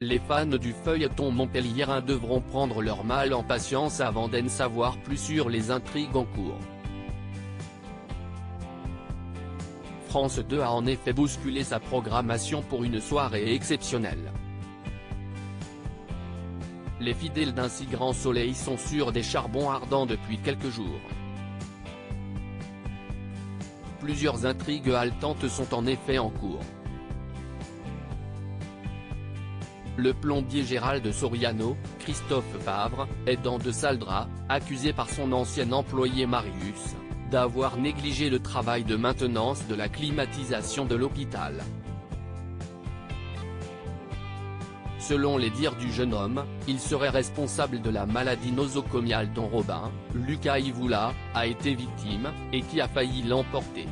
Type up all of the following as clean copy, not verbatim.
Les fans du feuilleton montpelliérain devront prendre leur mal en patience avant d'en savoir plus sur les intrigues en cours. France 2 a en effet bousculé sa programmation pour une soirée exceptionnelle. Les fidèles d'un si grand soleil sont sur des charbons ardents depuis quelques jours. Plusieurs intrigues haletantes sont en effet en cours. Le plombier Gérald Soriano, Christophe Favre, est dans de sales draps, accusé par son ancien employé Marius, d'avoir négligé le travail de maintenance de la climatisation de l'hôpital. Selon les dires du jeune homme, il serait responsable de la maladie nosocomiale dont Robin, Lucas Ivoula, a été victime, et qui a failli l'emporter.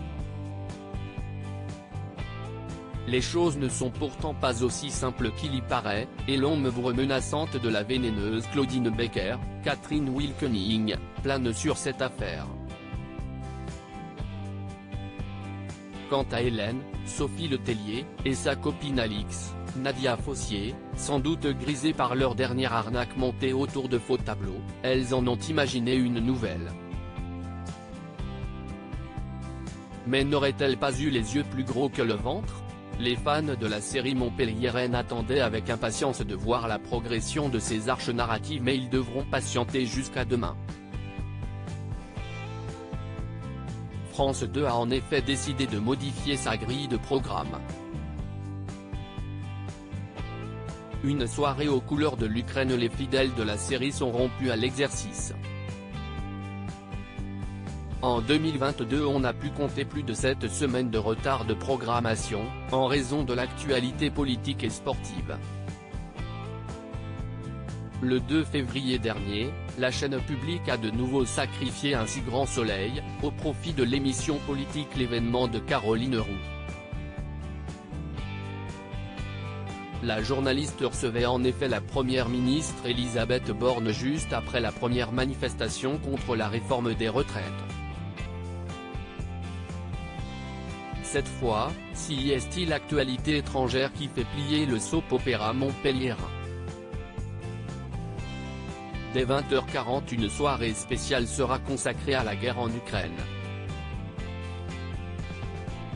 Les choses ne sont pourtant pas aussi simples qu'il y paraît, et l'ombre menaçante de la vénéneuse Claudine Becker, Catherine Wilkening, plane sur cette affaire. Quant à Hélène, Sophie Letellier, et sa copine Alix, Nadia Fossier, sans doute grisées par leur dernière arnaque montée autour de faux tableaux, elles en ont imaginé une nouvelle. Mais n'auraient-elles pas eu les yeux plus gros que le ventre ? Les fans de la série montpelliéraine attendaient avec impatience de voir la progression de ces arches narratives, mais ils devront patienter jusqu'à demain. France 2 a en effet décidé de modifier sa grille de programme. Une soirée aux couleurs de l'Ukraine. Les fidèles de la série sont rompus à l'exercice. En 2022, on a pu compter plus de 7 semaines de retard de programmation, en raison de l'actualité politique et sportive. Le 2 février dernier, la chaîne publique a de nouveau sacrifié un si grand soleil, au profit de l'émission politique L'événement de Caroline Roux. La journaliste recevait en effet la première ministre Elisabeth Borne juste après la première manifestation contre la réforme des retraites. Cette fois, si est-il l'actualité étrangère qui fait plier le soap-opéra montpelliérain. Dès 20h40, une soirée spéciale sera consacrée à la guerre en Ukraine.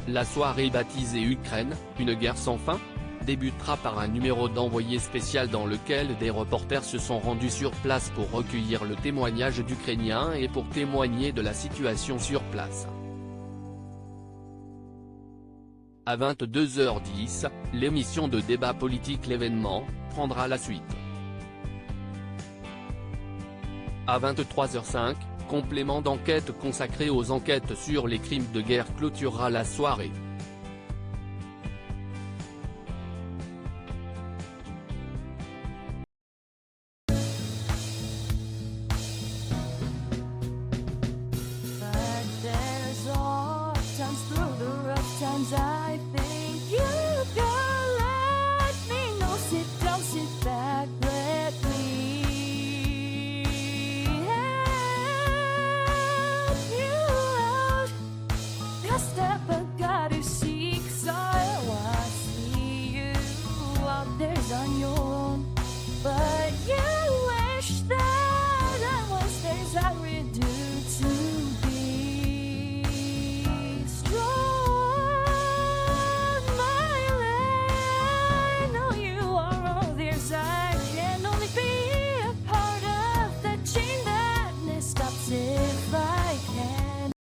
La soirée baptisée Ukraine, une guerre sans fin, débutera par un numéro d'envoyé spécial dans lequel des reporters se sont rendus sur place pour recueillir le témoignage d'Ukrainiens et pour témoigner de la situation sur place. À 22h10, l'émission de débat politique L'événement prendra la suite. À 23h05, complément d'enquête consacré aux enquêtes sur les crimes de guerre clôturera la soirée.